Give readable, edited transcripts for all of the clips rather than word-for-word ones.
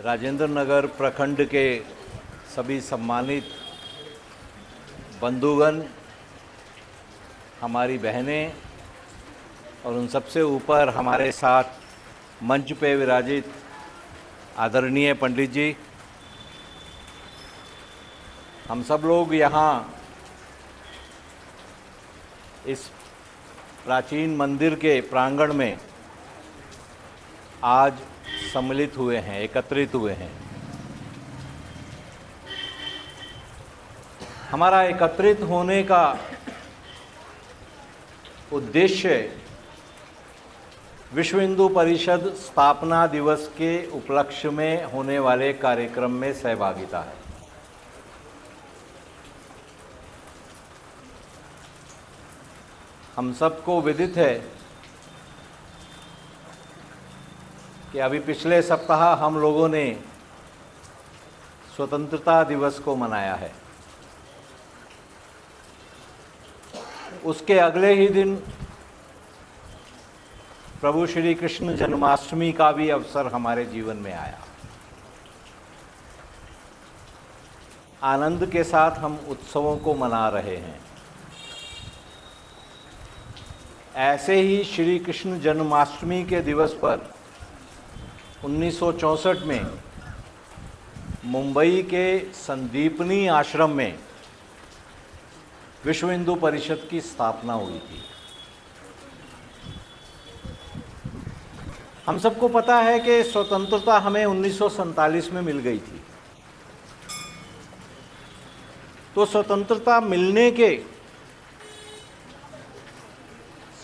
राजेंद्र नगर प्रखंड के सभी सम्मानित बंधुगण, हमारी बहनें और उन सबसे ऊपर हमारे साथ मंच पे विराजित आदरणीय पंडित जी, हम सब लोग यहाँ इस प्राचीन मंदिर के प्रांगण में आज सम्मिलित हुए हैं, एकत्रित हुए हैं। हमारा एकत्रित होने का उद्देश्य विश्व हिंदू परिषद स्थापना दिवस के उपलक्ष्य में होने वाले कार्यक्रम में सहभागिता है। हम सबको विदित है कि अभी पिछले सप्ताह हम लोगों ने स्वतंत्रता दिवस को मनाया है। उसके अगले ही दिन प्रभु श्री कृष्ण जन्माष्टमी का भी अवसर हमारे जीवन में आया। आनंद के साथ हम उत्सवों को मना रहे हैं। ऐसे ही श्री कृष्ण जन्माष्टमी के दिवस पर 1964 में मुंबई के संदीपनी आश्रम में विश्व हिंदू परिषद की स्थापना हुई थी। हम सबको पता है कि स्वतंत्रता हमें 1947 में मिल गई थी। तो स्वतंत्रता मिलने के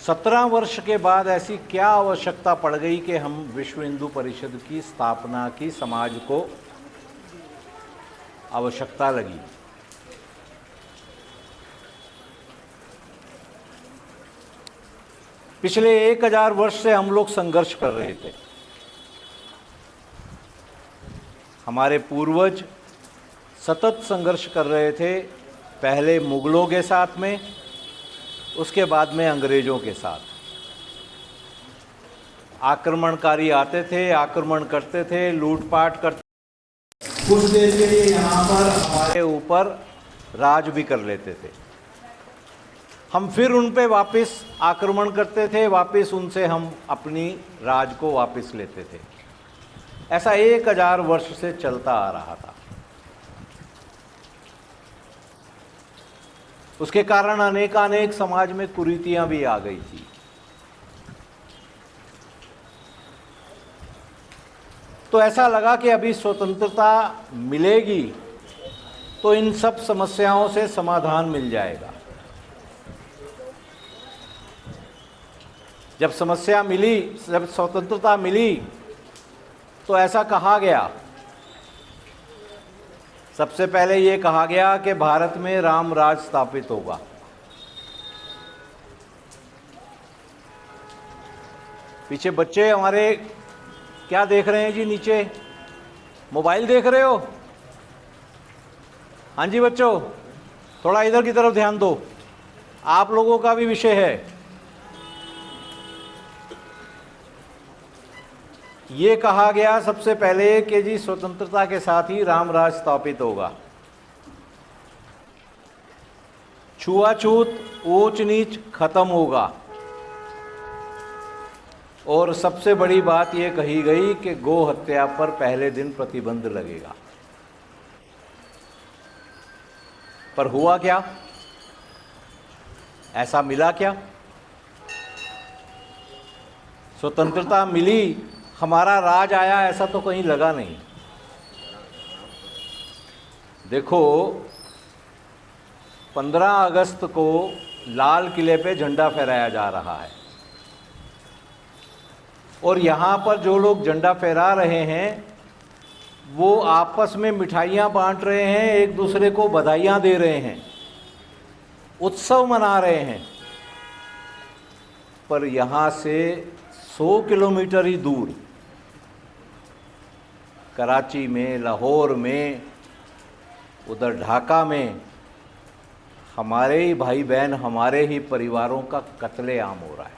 17 वर्ष के बाद ऐसी क्या आवश्यकता पड़ गई कि हम विश्व हिंदू परिषद की स्थापना की समाज को आवश्यकता लगी। पिछले 1000 वर्ष से हम लोग संघर्ष कर रहे थे। हमारे पूर्वज सतत संघर्ष कर रहे थे, पहले मुगलों के साथ में, उसके बाद में अंग्रेजों के साथ। आक्रमणकारी आते थे, आक्रमण करते थे, लूटपाट करते, कुछ देर के लिए यहाँ पर हमारे ऊपर राज भी कर लेते थे। हम फिर उन पे वापस आक्रमण करते थे, वापस उनसे हम अपनी राज को वापस लेते थे। ऐसा 1000 वर्ष से चलता आ रहा था। उसके कारण अनेक समाज में कुरीतियां भी आ गई थी। तो ऐसा लगा कि अभी स्वतंत्रता मिलेगी तो इन सब समस्याओं से समाधान मिल जाएगा। जब स्वतंत्रता मिली तो ऐसा कहा गया, सबसे पहले ये कहा गया कि भारत में राम राज स्थापित होगा। पीछे बच्चे हमारे क्या देख रहे हैं जी? नीचे मोबाइल देख रहे हो? हाँ जी बच्चों, थोड़ा इधर की तरफ ध्यान दो, आप लोगों का भी विषय है। ये कहा गया सबसे पहले कि जी स्वतंत्रता के साथ ही राम राज स्थापित होगा, छुआछूत ऊंच नीच खत्म होगा, और सबसे बड़ी बात ये कही गई कि गौ हत्या पर पहले दिन प्रतिबंध लगेगा। पर हुआ क्या? ऐसा मिला क्या? स्वतंत्रता मिली, हमारा राज आया, ऐसा तो कहीं लगा नहीं। देखो, 15 अगस्त को लाल किले पे झंडा फहराया जा रहा है, और यहाँ पर जो लोग झंडा फहरा रहे हैं वो आपस में मिठाइयाँ बांट रहे हैं, एक दूसरे को बधाइयाँ दे रहे हैं, उत्सव मना रहे हैं। पर यहाँ से 100 किलोमीटर ही दूर कराची में, लाहौर में, उधर ढाका में हमारे ही भाई बहन, हमारे ही परिवारों का कत्लेआम हो रहा है।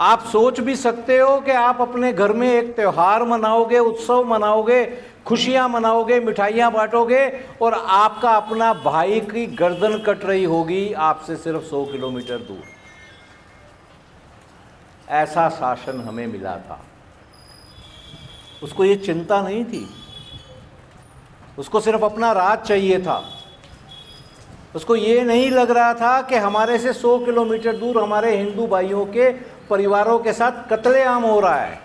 आप सोच भी सकते हो कि आप अपने घर में एक त्यौहार मनाओगे, उत्सव मनाओगे, खुशियां मनाओगे, मिठाइयां बांटोगे और आपका अपना भाई की गर्दन कट रही होगी आपसे सिर्फ 100 किलोमीटर दूर। ऐसा शासन हमें मिला था। उसको ये चिंता नहीं थी, उसको सिर्फ अपना राज चाहिए था। उसको ये नहीं लग रहा था कि हमारे से 100 किलोमीटर दूर हमारे हिंदू भाइयों के परिवारों के साथ कत्लेआम हो रहा है।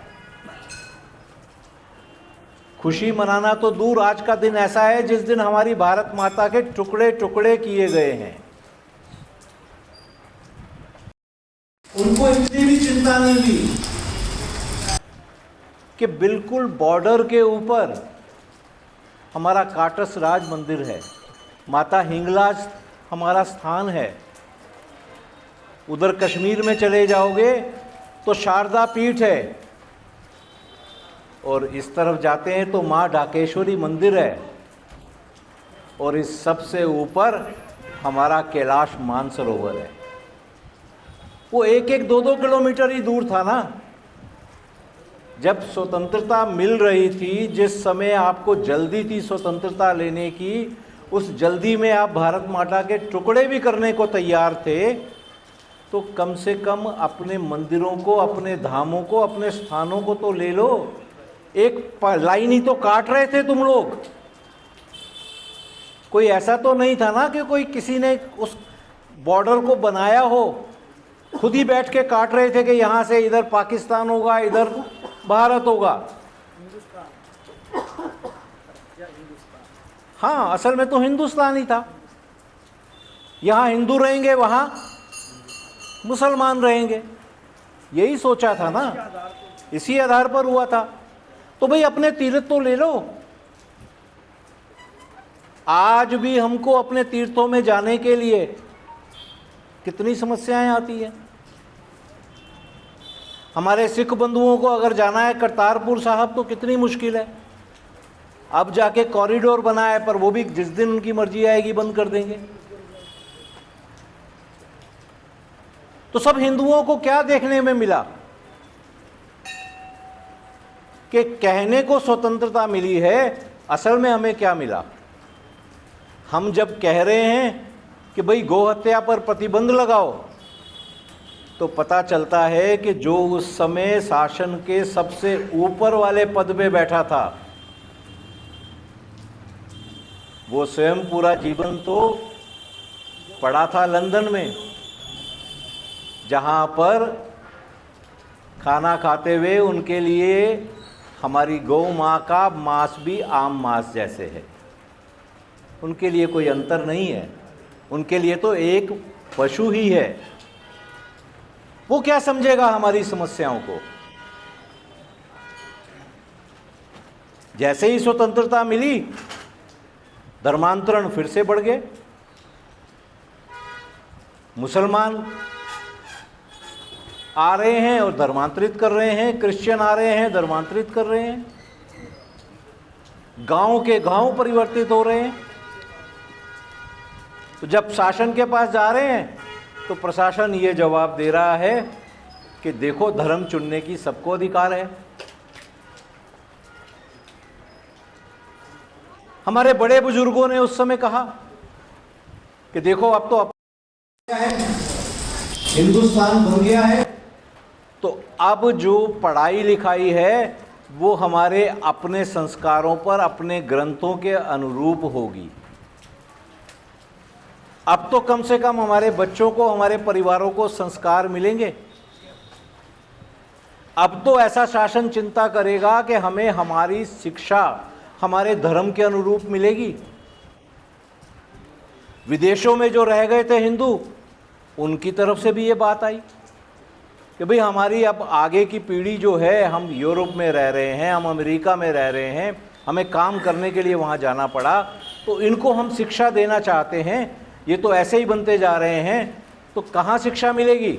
खुशी मनाना तो दूर, आज का दिन ऐसा है जिस दिन हमारी भारत माता के टुकड़े टुकड़े किए गए हैं। उनको इतनी भी चिंता नहीं थी कि बिल्कुल बॉर्डर के ऊपर हमारा काटस राज मंदिर है, माता हिंगलाज हमारा स्थान है। उधर कश्मीर में चले जाओगे तो शारदा पीठ है, और इस तरफ जाते हैं तो माँ ढाकेश्वरी मंदिर है, और इस सबसे ऊपर हमारा कैलाश मानसरोवर है। वो 1-1, 2-2 किलोमीटर ही दूर था ना। जब स्वतंत्रता मिल रही थी, जिस समय आपको जल्दी थी स्वतंत्रता लेने की, उस जल्दी में आप भारत माता के टुकड़े भी करने को तैयार थे, तो कम से कम अपने मंदिरों को, अपने धामों को, अपने स्थानों को तो ले लो। एक लाइन ही तो काट रहे थे तुम लोग। कोई ऐसा तो नहीं था ना कि कोई किसी ने उस बॉर्डर को बनाया हो, खुद ही बैठ के काट रहे थे कि यहाँ से इधर पाकिस्तान होगा, इधर भारत होगा। हाँ, असल में तो हिंदुस्तान ही था। यहाँ हिंदू रहेंगे, वहाँ मुसलमान रहेंगे, यही सोचा था ना, इसी आधार पर हुआ था। तो भाई अपने तीर्थ तो ले लो। आज भी हमको अपने तीर्थों में जाने के लिए कितनी समस्याएं आती हैं। हमारे सिख बंधुओं को अगर जाना है करतारपुर साहब तो कितनी मुश्किल है। अब जाके कॉरिडोर बना है, पर वो भी जिस दिन उनकी मर्जी आएगी बंद कर देंगे। तो सब हिंदुओं को क्या देखने में मिला कि कहने को स्वतंत्रता मिली है, असल में हमें क्या मिला। हम जब कह रहे हैं कि भाई गौ हत्या पर प्रतिबंध लगाओ, तो पता चलता है कि जो उस समय शासन के सबसे ऊपर वाले पद पे बैठा था, वो स्वयं पूरा जीवन तो पड़ा था लंदन में, जहाँ पर खाना खाते हुए उनके लिए हमारी गौ माँ का मांस भी आम मांस जैसे है। उनके लिए कोई अंतर नहीं है, उनके लिए तो एक पशु ही है। वो क्या समझेगा हमारी समस्याओं को। जैसे ही स्वतंत्रता मिली, धर्मांतरण फिर से बढ़ गए। मुसलमान आ रहे हैं और धर्मांतरित कर रहे हैं, क्रिश्चियन आ रहे हैं, धर्मांतरित कर रहे हैं, गांव के गांव परिवर्तित हो रहे हैं। तो जब शासन के पास जा रहे हैं तो प्रशासन ये जवाब दे रहा है कि देखो, धर्म चुनने की सबको अधिकार है। हमारे बड़े बुजुर्गों ने उस समय कहा कि देखो, अब तो हिंदुस्तान बन गया है, तो अब जो पढ़ाई लिखाई है वो हमारे अपने संस्कारों पर, अपने ग्रंथों के अनुरूप होगी। अब तो कम से कम हमारे बच्चों को, हमारे परिवारों को संस्कार मिलेंगे। अब तो ऐसा शासन चिंता करेगा कि हमें हमारी शिक्षा हमारे धर्म के अनुरूप मिलेगी। विदेशों में जो रह गए थे हिंदू, उनकी तरफ से भी ये बात आई कि भाई हमारी अब आगे की पीढ़ी जो है, हम यूरोप में रह रहे हैं, हम अमेरिका में रह रहे हैं, हमें काम करने के लिए वहाँ जाना पड़ा, तो इनको हम शिक्षा देना चाहते हैं। ये तो ऐसे ही बनते जा रहे हैं, तो कहाँ शिक्षा मिलेगी।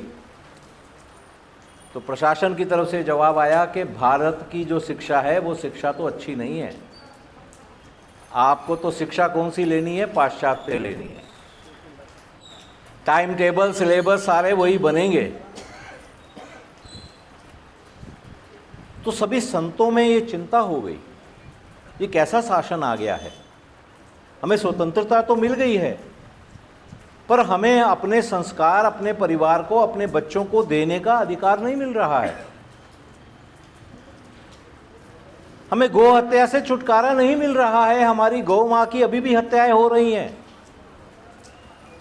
तो प्रशासन की तरफ से जवाब आया कि भारत की जो शिक्षा है वो शिक्षा तो अच्छी नहीं है, आपको तो शिक्षा कौन सी लेनी है, पाश्चात्य लेनी है। टाइम टेबल, सिलेबस सारे वही बनेंगे, तो सभी संतों में ये चिंता हो गई, ये कैसा शासन आ गया है। हमें स्वतंत्रता तो मिल गई है, पर हमें अपने संस्कार, अपने परिवार को, अपने बच्चों को देने का अधिकार नहीं मिल रहा है। हमें गौ हत्या से छुटकारा नहीं मिल रहा है, हमारी गौ माँ की अभी भी हत्याएं हो रही हैं,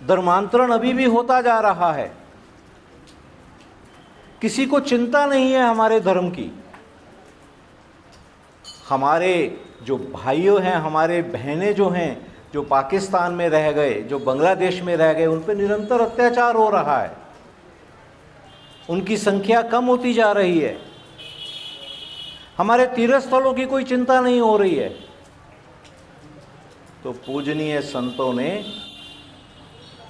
धर्मांतरण अभी भी होता जा रहा है। किसी को चिंता नहीं है हमारे धर्म की। हमारे जो भाइयों हैं, हमारे बहनें जो हैं, जो पाकिस्तान में रह गए, जो बांग्लादेश में रह गए, उन पर निरंतर अत्याचार हो रहा है, उनकी संख्या कम होती जा रही है। हमारे तीर्थ स्थलों की कोई चिंता नहीं हो रही है। तो पूजनीय संतों ने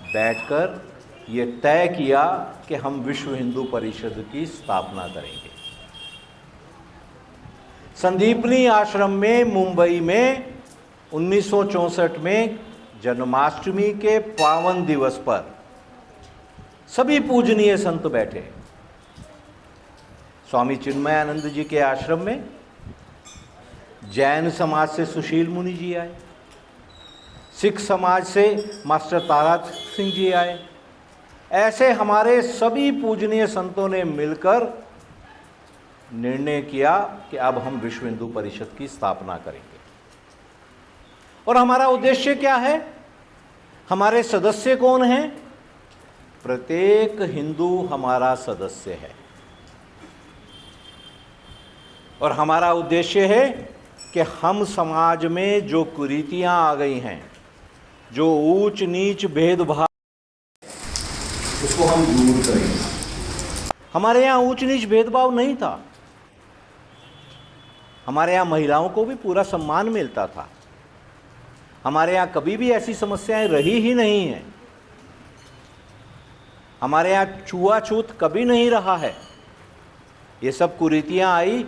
बैठकर ये तय किया कि हम विश्व हिंदू परिषद की स्थापना करेंगे। संदीपनी आश्रम में मुंबई में 1964 में जन्माष्टमी के पावन दिवस पर सभी पूजनीय संत बैठे। स्वामी चिन्मयानंद जी के आश्रम में जैन समाज से सुशील मुनि जी आए, सिख समाज से मास्टर तारा सिंह जी आए। ऐसे हमारे सभी पूजनीय संतों ने मिलकर निर्णय किया कि अब हम विश्व हिंदू परिषद की स्थापना करेंगे। और हमारा उद्देश्य क्या है? हमारे सदस्य कौन हैं? प्रत्येक हिंदू हमारा सदस्य है। और हमारा उद्देश्य है कि हम समाज में जो कुरीतियां आ गई हैं, जो ऊंच नीच भेदभाव, उसको हम दूर करेंगे। हमारे यहाँ ऊंच नीच भेदभाव नहीं था। हमारे यहाँ महिलाओं को भी पूरा सम्मान मिलता था। हमारे यहाँ कभी भी ऐसी समस्याएं रही ही नहीं हैं। हमारे यहाँ छुआछूत कभी नहीं रहा है। ये सब कुरीतियां आई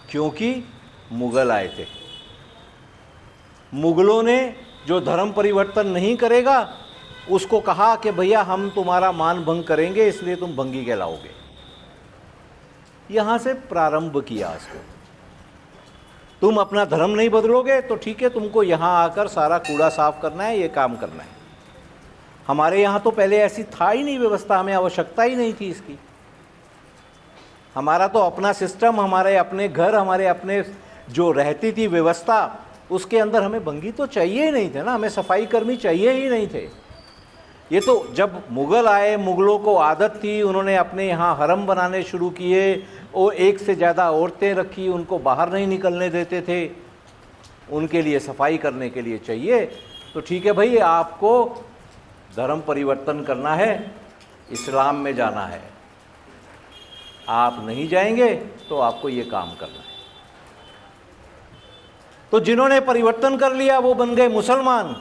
क्योंकि मुगल आए थे। मुगलों ने जो धर्म परिवर्तन नहीं करेगा उसको कहा कि भैया हम तुम्हारा मान भंग करेंगे, इसलिए तुम भंगी कहलाओगे। यहाँ से प्रारंभ किया इसको। तुम अपना धर्म नहीं बदलोगे तो ठीक है, तुमको यहाँ आकर सारा कूड़ा साफ करना है, ये काम करना है। हमारे यहाँ तो पहले ऐसी था ही नहीं व्यवस्था, हमें आवश्यकता ही नहीं थी इसकी। हमारा तो अपना सिस्टम, हमारे अपने घर, हमारे अपने जो रहती थी व्यवस्था, उसके अंदर हमें भंगी तो चाहिए ही नहीं थे ना, हमें सफाई कर्मी चाहिए ही नहीं थे। ये तो जब मुग़ल आए, मुग़लों को आदत थी, उन्होंने अपने यहाँ हरम बनाने शुरू किए, वो एक से ज़्यादा औरतें रखी, उनको बाहर नहीं निकलने देते थे, उनके लिए सफाई करने के लिए चाहिए। तो ठीक है भाई, आपको धर्म परिवर्तन करना है, इस्लाम में जाना है, आप नहीं जाएंगे तो आपको ये काम करना है। तो जिन्होंने परिवर्तन कर लिया वो बन गए मुसलमान,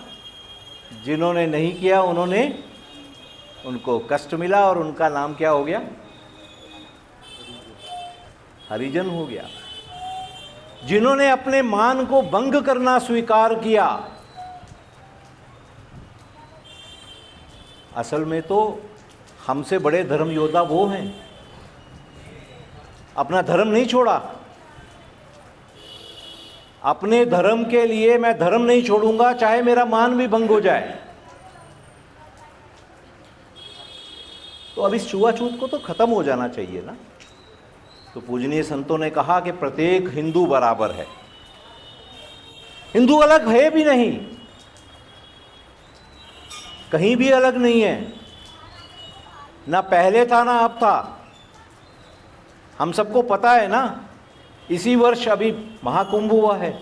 जिन्होंने नहीं किया उनको कष्ट मिला और उनका नाम क्या हो गया? हरिजन हो गया। जिन्होंने अपने मान को भंग करना स्वीकार किया, असल में तो हमसे बड़े धर्म योद्धा वो हैं, अपना धर्म नहीं छोड़ा। अपने धर्म के लिए मैं धर्म नहीं छोड़ूंगा, चाहे मेरा मान भी भंग हो जाए। तो अब इस छुआछूत को तो खत्म हो जाना चाहिए ना। तो पूजनीय संतों ने कहा कि प्रत्येक हिंदू बराबर है, हिंदू अलग है भी नहीं, कहीं भी अलग नहीं है, ना पहले था ना अब था। हम सबको पता है ना, इसी वर्ष अभी महाकुंभ हुआ है।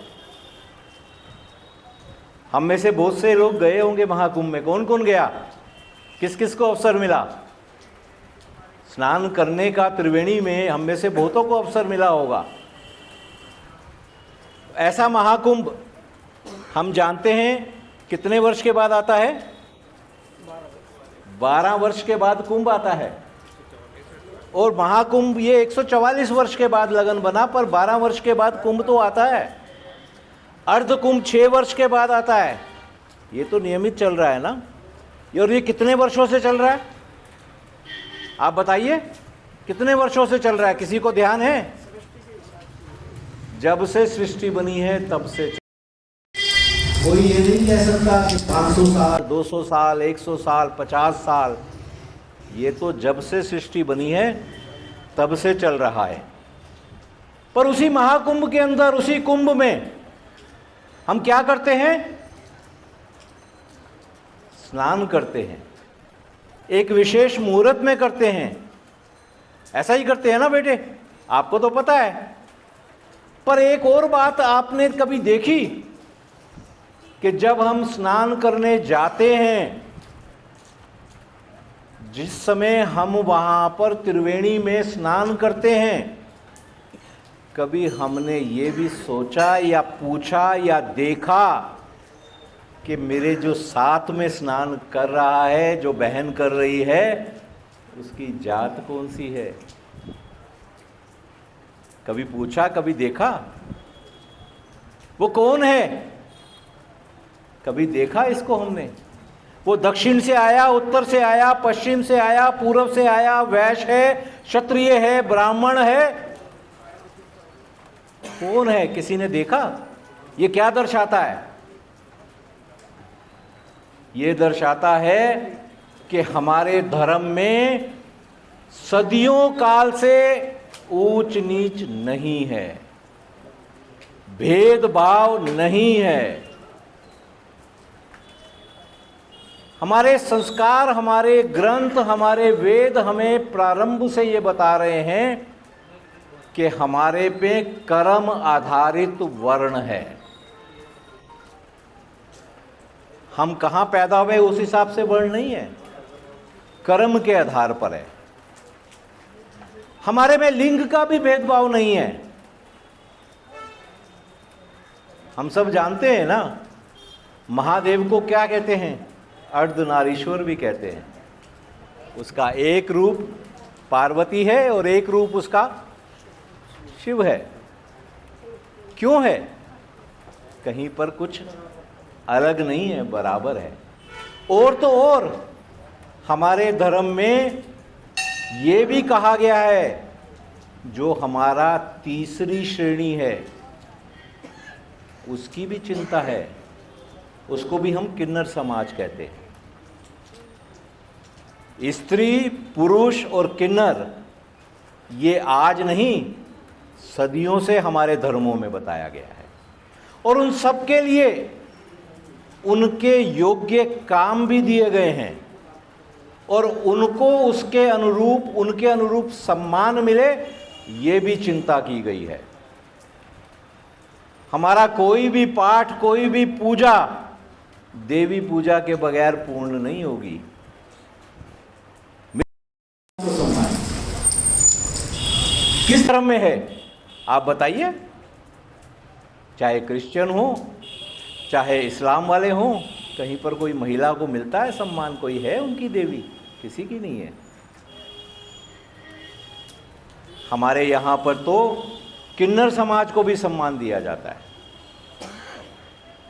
हम में से बहुत से लोग गए होंगे महाकुंभ में। कौन कौन गया? किस किस को अवसर मिला स्नान करने का? त्रिवेणी में हम में से बहुतों को अवसर मिला होगा। ऐसा महाकुंभ हम जानते हैं कितने वर्ष के बाद आता है? 12 वर्ष के बाद कुंभ आता है। और महाकुंभ ये 144 वर्ष के बाद लगन बना, पर 12 वर्ष के बाद कुंभ तो आता है। अर्ध कुंभ 6 वर्ष के बाद आता है। ये तो नियमित चल रहा है ना। और ये कितने वर्षों से चल रहा है? आप बताइए, कितने वर्षों से चल रहा है? किसी को ध्यान है? जब से सृष्टि बनी है तब से। कोई ये नहीं कह सकता कि 500 साल 200 साल 100 साल 50 साल, ये तो जब से सृष्टि बनी है तब से चल रहा है। पर उसी महाकुंभ के अंदर, उसी कुंभ में हम क्या करते हैं? स्नान करते हैं, एक विशेष मुहूर्त में करते हैं। ऐसा ही करते हैं ना बेटे, आपको तो पता है। पर एक और बात आपने कभी देखी कि जब हम स्नान करने जाते हैं, जिस समय हम वहां पर त्रिवेणी में स्नान करते हैं, कभी हमने ये भी सोचा या पूछा या देखा कि मेरे जो साथ में स्नान कर रहा है, जो बहन कर रही है, उसकी जात कौन सी है? कभी पूछा, कभी देखा? वो कौन है? कभी देखा इसको हमने? वो दक्षिण से आया, उत्तर से आया, पश्चिम से आया, पूर्व से आया, वैश्य है, क्षत्रिय है, ब्राह्मण है, कौन है? किसी ने देखा? ये क्या दर्शाता है? ये दर्शाता है कि हमारे धर्म में सदियों काल से ऊंच नीच नहीं है, भेदभाव नहीं है। हमारे संस्कार, हमारे ग्रंथ, हमारे वेद हमें प्रारंभ से ये बता रहे हैं कि हमारे पे कर्म आधारित वर्ण है। हम कहाँ पैदा हुए उस हिसाब से वर्ण नहीं है, कर्म के आधार पर है। हमारे में लिंग का भी भेदभाव नहीं है। हम सब जानते हैं ना, महादेव को क्या कहते हैं? अर्धनारीश्वर भी कहते हैं। उसका एक रूप पार्वती है और एक रूप उसका शिव है। क्यों है? कहीं पर कुछ अलग नहीं है, बराबर है। और तो और हमारे धर्म में ये भी कहा गया है, जो हमारा तीसरी श्रेणी है उसकी भी चिंता है, उसको भी हम किन्नर समाज कहते हैं। स्त्री, पुरुष और किन्नर ये आज नहीं, सदियों से हमारे धर्मों में बताया गया है। और उन सब के लिए उनके योग्य काम भी दिए गए हैं और उनको उसके अनुरूप, उनके अनुरूप सम्मान मिले, ये भी चिंता की गई है। हमारा कोई भी पाठ, कोई भी पूजा देवी पूजा के बगैर पूर्ण नहीं होगी। किस धर्म में है आप बताइए? चाहे क्रिश्चियन हो, चाहे इस्लाम वाले हों, कहीं पर कोई महिला को मिलता है सम्मान? कोई है उनकी देवी? किसी की नहीं है। हमारे यहाँ पर तो किन्नर समाज को भी सम्मान दिया जाता है।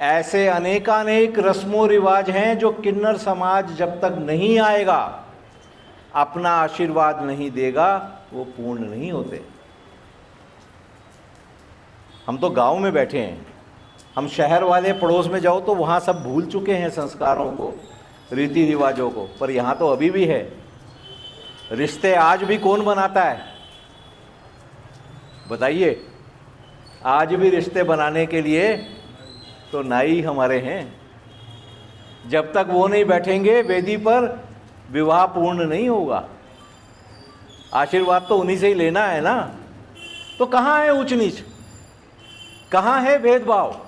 ऐसे अनेकानेक रस्मों रिवाज हैं जो किन्नर समाज जब तक नहीं आएगा, अपना आशीर्वाद नहीं देगा, वो पूर्ण नहीं होते। हम तो गांव में बैठे हैं, हम शहर वाले पड़ोस में जाओ तो वहाँ सब भूल चुके हैं संस्कारों को, रीति रिवाजों को। पर यहाँ तो अभी भी है। रिश्ते आज भी कौन बनाता है बताइए? आज भी रिश्ते बनाने के लिए तो नाई हमारे हैं। जब तक वो नहीं बैठेंगे वेदी पर, विवाह पूर्ण नहीं होगा। आशीर्वाद तो उन्हीं से ही लेना है ना। तो कहाँ है ऊंच नीच, कहाँ है भेदभाव?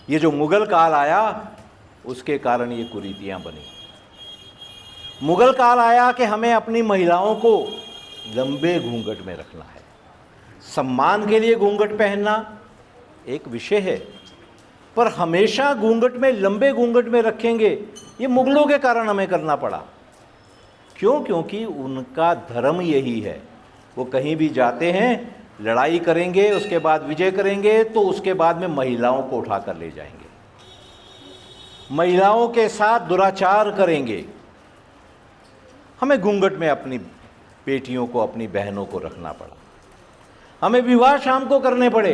ये जो मुगल काल आया उसके कारण ये कुरीतियां बनी। मुगल काल आया कि हमें अपनी महिलाओं को लंबे घूंघट में रखना है। सम्मान के लिए घूंघट पहनना एक विषय है, पर हमेशा घूंघट में, लंबे घूंघट में रखेंगे, ये मुगलों के कारण हमें करना पड़ा। क्यों? क्योंकि उनका धर्म यही है। वो कहीं भी जाते हैं, लड़ाई करेंगे, उसके बाद विजय करेंगे, तो उसके बाद में महिलाओं को उठा कर ले जाएंगे, महिलाओं के साथ दुराचार करेंगे। हमें घूंघट में अपनी बेटियों को, अपनी बहनों को रखना पड़ा। हमें विवाह शाम को करने पड़े।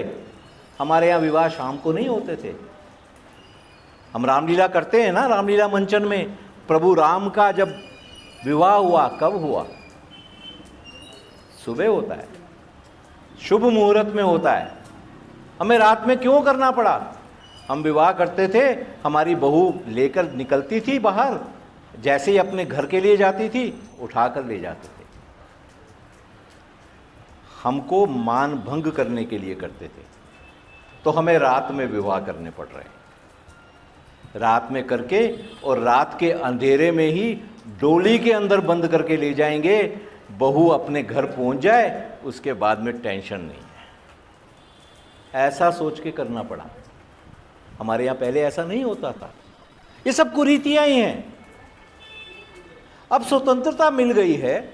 हमारे यहाँ विवाह शाम को नहीं होते थे। हम रामलीला करते हैं ना, रामलीला मंचन में प्रभु राम का जब विवाह हुआ, कब हुआ? सुबह होता है, शुभ मुहूर्त में होता है। हमें रात में क्यों करना पड़ा? हम विवाह करते थे, हमारी बहू लेकर निकलती थी बाहर, जैसे ही अपने घर के लिए जाती थी उठाकर ले जाते थे। हमको मान भंग करने के लिए करते थे, तो हमें रात में विवाह करने पड़ रहे हैं। रात में करके और रात के अंधेरे में ही डोली के अंदर बंद करके ले जाएंगे। बहू अपने घर पहुंच जाए, उसके बाद में टेंशन नहीं है। ऐसा सोच के करना पड़ा। हमारे यहाँ पहले ऐसा नहीं होता था। ये सब कुरीतियां ही हैं। अब स्वतंत्रता मिल गई है,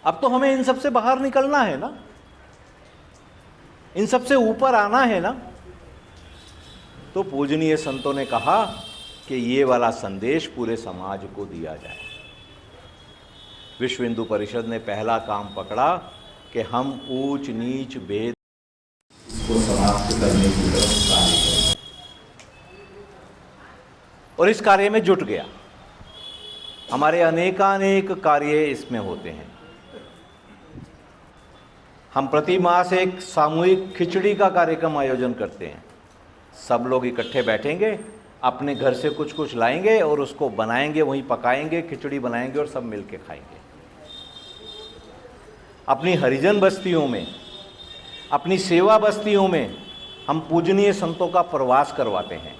अब तो हमें इन सब से बाहर निकलना है ना, इन सब से ऊपर आना है ना। तो पूजनीय संतों ने कहा कि ये वाला संदेश पूरे समाज को दिया जाए। विश्व हिंदू परिषद ने पहला काम पकड़ा कि हम ऊंच नीच भेद को समाप्त करने की तरफ कार्य करें। और इस कार्य में जुट गया। हमारे अनेकानेक कार्य इसमें होते हैं। हम प्रति मास एक सामूहिक खिचड़ी का कार्यक्रम आयोजन करते हैं। सब लोग इकट्ठे बैठेंगे, अपने घर से कुछ कुछ लाएंगे और उसको बनाएंगे, वहीं पकाएंगे, खिचड़ी बनाएंगे और सब मिलके खाएंगे। अपनी हरिजन बस्तियों में, अपनी सेवा बस्तियों में हम पूजनीय संतों का प्रवास करवाते हैं।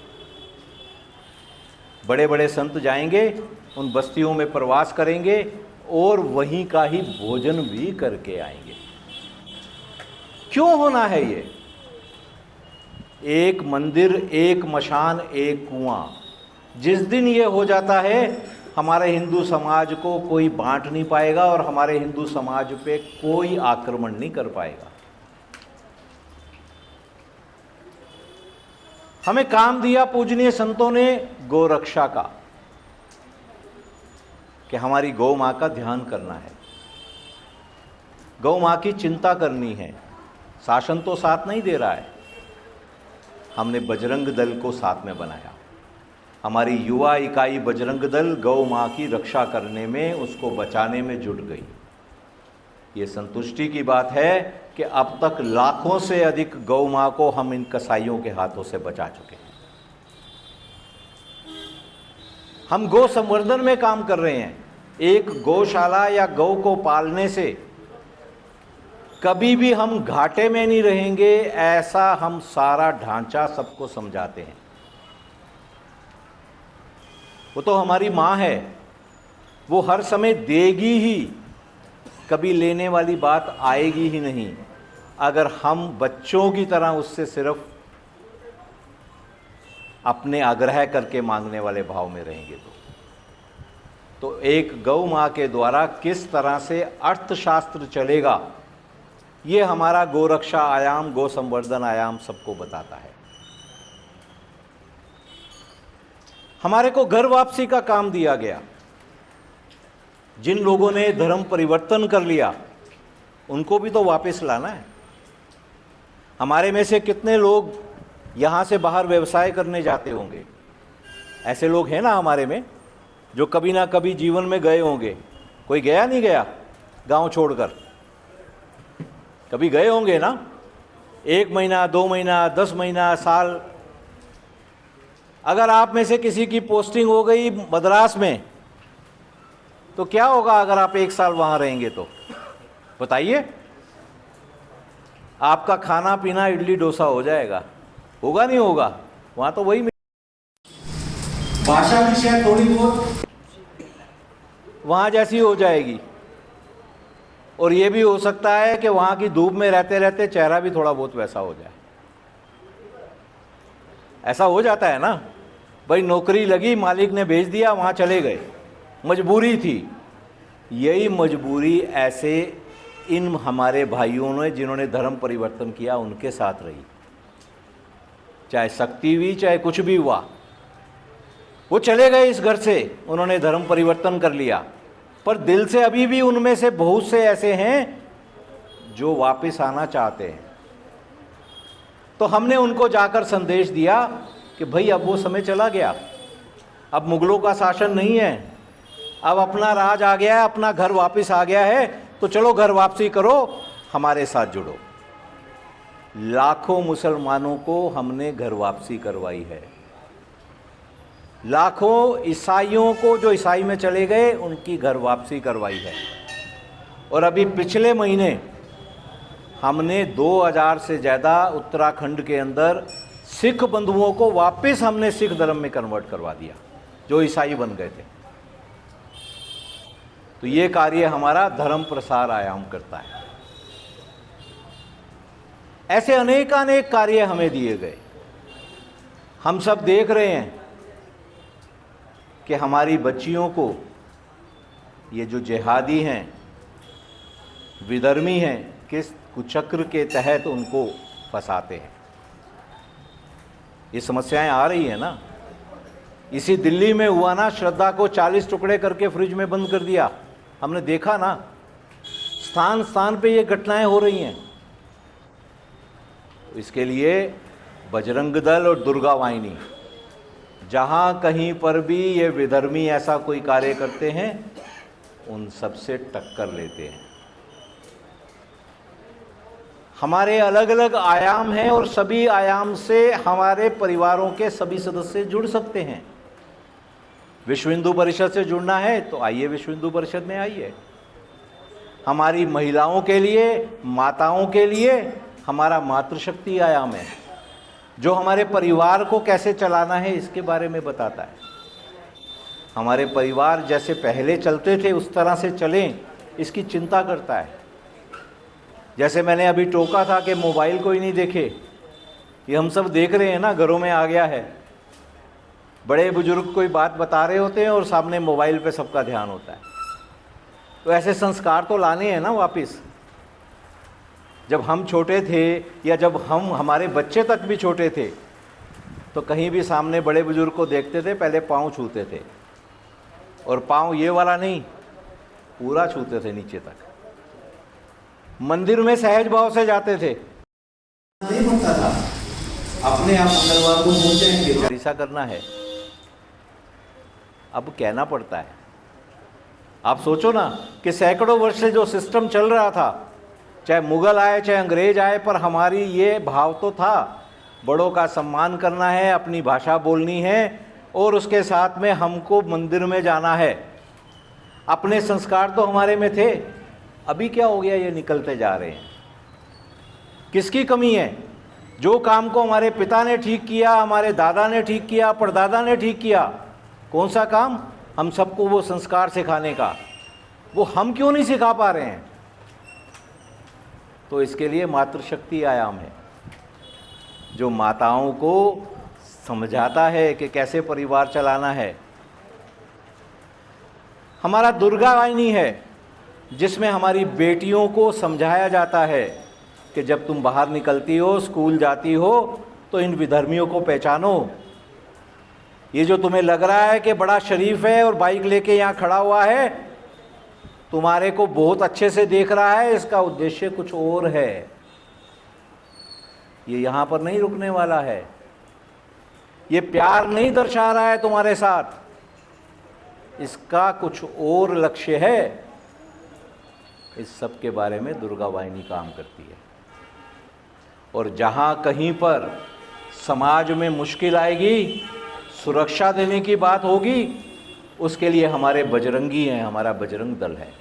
बड़े बड़े संत जाएंगे, उन बस्तियों में प्रवास करेंगे और वहीं का ही भोजन भी करके आएंगे। क्यों होना है ये? एक मंदिर, एक मशान, एक कुआं। जिस दिन ये हो जाता है, हमारे हिंदू समाज को कोई बांट नहीं पाएगा और हमारे हिंदू समाज पे कोई आक्रमण नहीं कर पाएगा। हमें काम दिया पूजनीय संतों ने गोरक्षा का, कि हमारी गौ मां का ध्यान करना है, गौ मां की चिंता करनी है। शासन तो साथ नहीं दे रहा है। हमने बजरंग दल को साथ में बनाया। हमारी युवा इकाई बजरंग दल गौ मां की रक्षा करने में, उसको बचाने में जुट गई। ये संतुष्टि की बात है कि अब तक लाखों से अधिक गौ मां को हम इन कसाईयों के हाथों से बचा चुके हैं। हम गौ संवर्धन में काम कर रहे हैं। एक गौशाला या गौ को पालने से कभी भी हम घाटे में नहीं रहेंगे, ऐसा हम सारा ढांचा सबको समझाते हैं। वो तो हमारी माँ है, वो हर समय देगी ही, कभी लेने वाली बात आएगी ही नहीं। अगर हम बच्चों की तरह उससे सिर्फ अपने आग्रह करके मांगने वाले भाव में रहेंगे तो एक गौ माँ के द्वारा किस तरह से अर्थशास्त्र चलेगा, ये हमारा गोरक्षा आयाम, गौ संवर्धन आयाम सबको बताता है। हमारे को घर वापसी का काम दिया गया। जिन लोगों ने धर्म परिवर्तन कर लिया, उनको भी तो वापस लाना है। हमारे में से कितने लोग यहाँ से बाहर व्यवसाय करने जाते होंगे? ऐसे लोग हैं ना हमारे में, जो कभी ना कभी जीवन में गए होंगे। कोई गया नहीं गया गांव छोड़कर? कभी गए होंगे ना? 1 महीना, 2 महीना, 10 महीना, साल। अगर आप में से किसी की पोस्टिंग हो गई मद्रास में, तो क्या होगा अगर आप 1 साल वहां रहेंगे तो? बताइए। आपका खाना पीना इडली डोसा हो जाएगा, होगा नहीं होगा? वहां तो वही भाषा विषय थोड़ी बहुत वहां जैसी हो जाएगी। और ये भी हो सकता है कि वहां की धूप में रहते रहते चेहरा भी थोड़ा बहुत वैसा हो जाए। ऐसा हो जाता है ना भाई, नौकरी लगी, मालिक ने भेज दिया, वहां चले गए, मजबूरी थी। यही मजबूरी ऐसे इन हमारे भाइयों ने जिन्होंने धर्म परिवर्तन किया उनके साथ रही। चाहे शक्ति हुई, चाहे कुछ भी हुआ, वो चले गए इस घर से, उन्होंने धर्म परिवर्तन कर लिया। पर दिल से अभी भी उनमें से बहुत से ऐसे हैं जो वापस आना चाहते हैं। तो हमने उनको जाकर संदेश दिया कि भाई अब वो समय चला गया, अब मुगलों का शासन नहीं है, अब अपना राज आ गया है, अपना घर वापस आ गया है, तो चलो घर वापसी करो, हमारे साथ जुड़ो। लाखों मुसलमानों को हमने घर वापसी करवाई है। लाखों ईसाइयों को जो ईसाई में चले गए उनकी घर वापसी करवाई है। और अभी पिछले महीने हमने 2000 से ज़्यादा उत्तराखंड के अंदर सिख बंधुओं को वापस हमने सिख धर्म में कन्वर्ट करवा दिया, जो ईसाई बन गए थे। तो ये कार्य हमारा धर्म प्रसार आयाम करता है। ऐसे अनेक कार्य हमें दिए गए। हम सब देख रहे हैं कि हमारी बच्चियों को ये जो जिहादी हैं, विधर्मी हैं, किस कुचक्र के तहत उनको फंसाते हैं। ये समस्याएं आ रही है ना। इसी दिल्ली में हुआ ना, श्रद्धा को 40 टुकड़े करके फ्रिज में बंद कर दिया, हमने देखा ना। स्थान स्थान पे ये घटनाएं हो रही हैं। इसके लिए बजरंग दल और दुर्गा वाहिनी जहाँ कहीं पर भी ये विधर्मी ऐसा कोई कार्य करते हैं, उन सबसे टक्कर लेते हैं। हमारे अलग अलग आयाम हैं और सभी आयाम से हमारे परिवारों के सभी सदस्य जुड़ सकते हैं। विश्व हिंदू परिषद से जुड़ना है तो आइए, विश्व हिंदू परिषद में आइए। हमारी महिलाओं के लिए, माताओं के लिए हमारा मातृशक्ति आयाम है, जो हमारे परिवार को कैसे चलाना है इसके बारे में बताता है। हमारे परिवार जैसे पहले चलते थे उस तरह से चलें, इसकी चिंता करता है। जैसे मैंने अभी टोका था कि मोबाइल कोई नहीं देखे, ये हम सब देख रहे हैं ना, घरों में आ गया है। बड़े बुजुर्ग कोई बात बता रहे होते हैं और सामने मोबाइल पे सबका ध्यान होता है। तो ऐसे संस्कार तो लाने हैं ना वापस। जब हम छोटे थे या जब हमारे बच्चे तक भी छोटे थे, तो कहीं भी सामने बड़े बुजुर्ग को देखते थे, पहले पाँव छूते थे, और पाँव ये वाला नहीं, पूरा छूते थे नीचे तक। मंदिर में सहज भाव से जाते थे। नहीं होता था, अपने आप मंगलवार को पहुंच जाएंगे। ऐसा करना है, अब कहना पड़ता है। आप सोचो ना कि सैकड़ों वर्ष से जो सिस्टम चल रहा था, चाहे मुगल आए चाहे अंग्रेज आए, पर हमारी ये भाव तो था, बड़ों का सम्मान करना है, अपनी भाषा बोलनी है, और उसके साथ में हमको मंदिर में जाना है। अपने संस्कार तो हमारे में थे। अभी क्या हो गया, ये निकलते जा रहे हैं। किसकी कमी है? जो काम को हमारे पिता ने ठीक किया, हमारे दादा ने ठीक किया, परदादा ने ठीक किया, कौन सा काम? हम सबको वो संस्कार सिखाने का, वो हम क्यों नहीं सिखा पा रहे हैं? तो इसके लिए मातृशक्ति आयाम है, जो माताओं को समझाता है कि कैसे परिवार चलाना है। हमारा दुर्गा वाहिनी है, जिसमें हमारी बेटियों को समझाया जाता है कि जब तुम बाहर निकलती हो, स्कूल जाती हो, तो इन विधर्मियों को पहचानो। ये जो तुम्हें लग रहा है कि बड़ा शरीफ है और बाइक लेके यहाँ खड़ा हुआ है, तुम्हारे को बहुत अच्छे से देख रहा है, इसका उद्देश्य कुछ और है। ये यहाँ पर नहीं रुकने वाला है। ये प्यार नहीं दर्शा रहा है तुम्हारे साथ, इसका कुछ और लक्ष्य है। इस सब के बारे में दुर्गा वाहिनी काम करती है। और जहाँ कहीं पर समाज में मुश्किल आएगी, सुरक्षा देने की बात होगी, उसके लिए हमारे बजरंगी हैं, हमारा बजरंग दल है।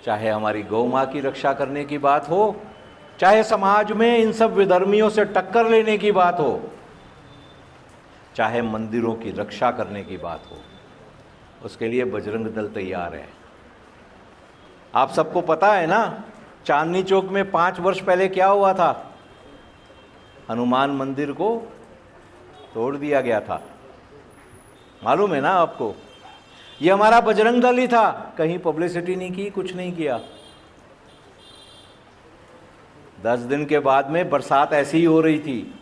चाहे हमारी गौ माँ की रक्षा करने की बात हो, चाहे समाज में इन सब विधर्मियों से टक्कर लेने की बात हो, चाहे मंदिरों की रक्षा करने की बात हो, उसके लिए बजरंग दल तैयार है। आप सबको पता है ना, चांदनी चौक में 5 वर्ष पहले क्या हुआ था? हनुमान मंदिर को तोड़ दिया गया था, मालूम है ना आपको? ये हमारा बजरंग दल ही था। कहीं पब्लिसिटी नहीं की, कुछ नहीं किया। 10 दिन के बाद में बरसात ऐसी ही हो रही थी,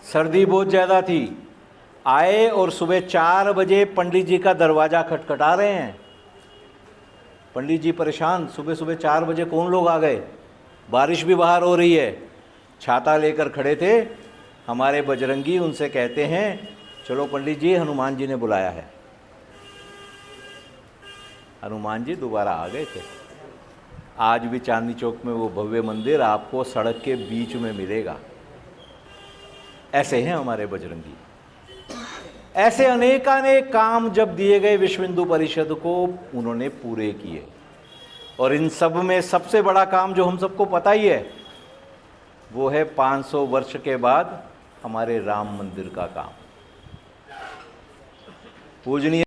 सर्दी बहुत ज़्यादा थी। आए और सुबह 4 बजे पंडित जी का दरवाज़ा खटखटा रहे हैं। पंडित जी परेशान, सुबह सुबह 4 बजे कौन लोग आ गए, बारिश भी बाहर हो रही है, छाता लेकर खड़े थे। हमारे बजरंगी उनसे कहते हैं चलो पंडित जी, हनुमान जी ने बुलाया है। हनुमान जी दोबारा आ गए थे। आज भी चांदनी चौक में वो भव्य मंदिर आपको सड़क के बीच में मिलेगा। ऐसे हैं हमारे बजरंगी। ऐसे अनेकानेक काम जब दिए गए विश्व हिंदू परिषद को, उन्होंने पूरे किए। और इन सब में सबसे बड़ा काम जो हम सबको पता ही है, वो है 500 वर्ष के बाद हमारे राम मंदिर का काम। पूजनीय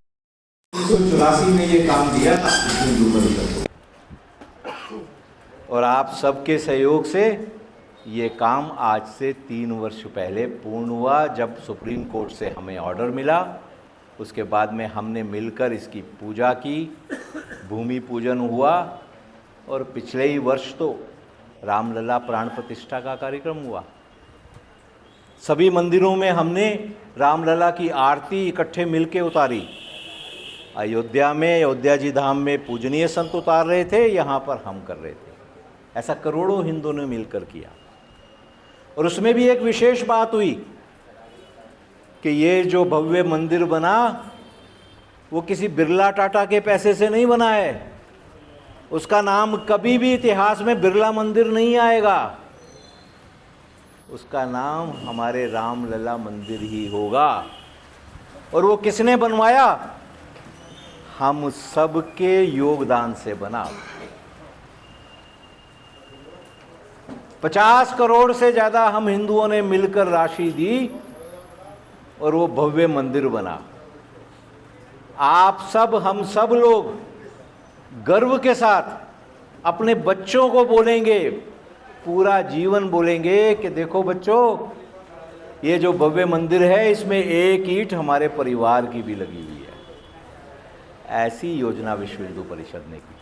1984 में ये काम दिया था हिंदू परिषद को, और आप सबके सहयोग से ये काम आज से 3 वर्ष पहले पूर्ण हुआ, जब सुप्रीम कोर्ट से हमें ऑर्डर मिला। उसके बाद में हमने मिलकर इसकी पूजा की, भूमि पूजन हुआ, और पिछले ही वर्ष तो रामलला प्राण प्रतिष्ठा का कार्यक्रम हुआ। सभी मंदिरों में हमने रामलला की आरती इकट्ठे मिलके उतारी। अयोध्या में, अयोध्या जी धाम में पूजनीय संत उतार रहे थे, यहाँ पर हम कर रहे थे। ऐसा करोड़ों हिंदुओं ने मिलकर किया। और उसमें भी एक विशेष बात हुई कि ये जो भव्य मंदिर बना, वो किसी बिरला टाटा के पैसे से नहीं बना है। उसका नाम कभी भी इतिहास में बिरला मंदिर नहीं आएगा। उसका नाम हमारे रामलला मंदिर ही होगा। और वो किसने बनवाया? हम सबके योगदान से बना। 50 करोड़ से ज़्यादा हम हिंदुओं ने मिलकर राशि दी और वो भव्य मंदिर बना। आप सब, हम सब लोग गर्व के साथ अपने बच्चों को बोलेंगे, पूरा जीवन बोलेंगे कि देखो बच्चों, ये जो भव्य मंदिर है, इसमें एक ईंट हमारे परिवार की भी लगी हुई है। ऐसी योजना विश्व हिंदू परिषद ने की।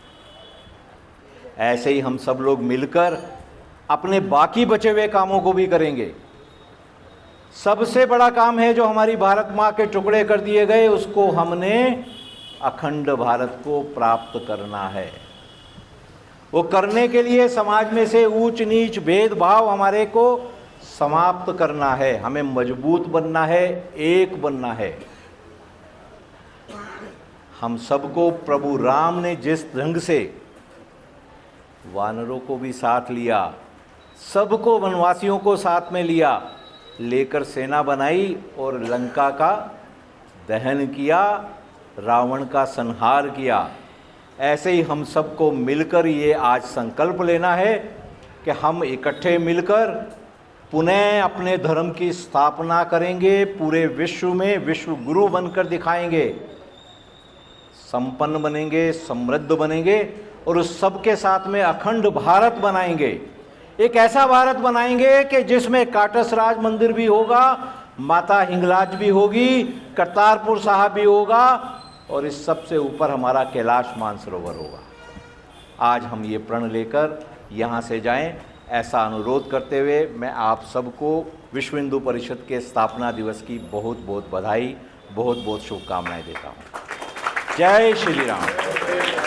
ऐसे ही हम सब लोग मिलकर अपने बाकी बचे हुए कामों को भी करेंगे। सबसे बड़ा काम है जो हमारी भारत माँ के टुकड़े कर दिए गए, उसको हमने अखंड भारत को प्राप्त करना है। वो करने के लिए समाज में से ऊंच नीच भेदभाव हमारे को समाप्त करना है। हमें मजबूत बनना है, एक बनना है। हम सबको प्रभु राम ने जिस ढंग से वानरों को भी साथ लिया, सबको वनवासियों को साथ में लिया, लेकर सेना बनाई और लंका का दहन किया, रावण का संहार किया, ऐसे ही हम सबको मिलकर ये आज संकल्प लेना है कि हम इकट्ठे मिलकर पुनः अपने धर्म की स्थापना करेंगे। पूरे विश्व में विश्व गुरु बनकर दिखाएंगे, संपन्न बनेंगे, समृद्ध बनेंगे और उस सबके साथ में अखंड भारत बनाएंगे। एक ऐसा भारत बनाएंगे कि जिसमें काटस राज मंदिर भी होगा, माता हिंगलाज भी होगी, करतारपुर साहब भी होगा और इस सबसे ऊपर हमारा कैलाश मानसरोवर होगा। आज हम ये प्रण लेकर यहाँ से जाएं, ऐसा अनुरोध करते हुए मैं आप सबको विश्व हिंदू परिषद के स्थापना दिवस की बहुत बहुत बधाई, बहुत बहुत शुभकामनाएं देता हूँ। जय श्री राम।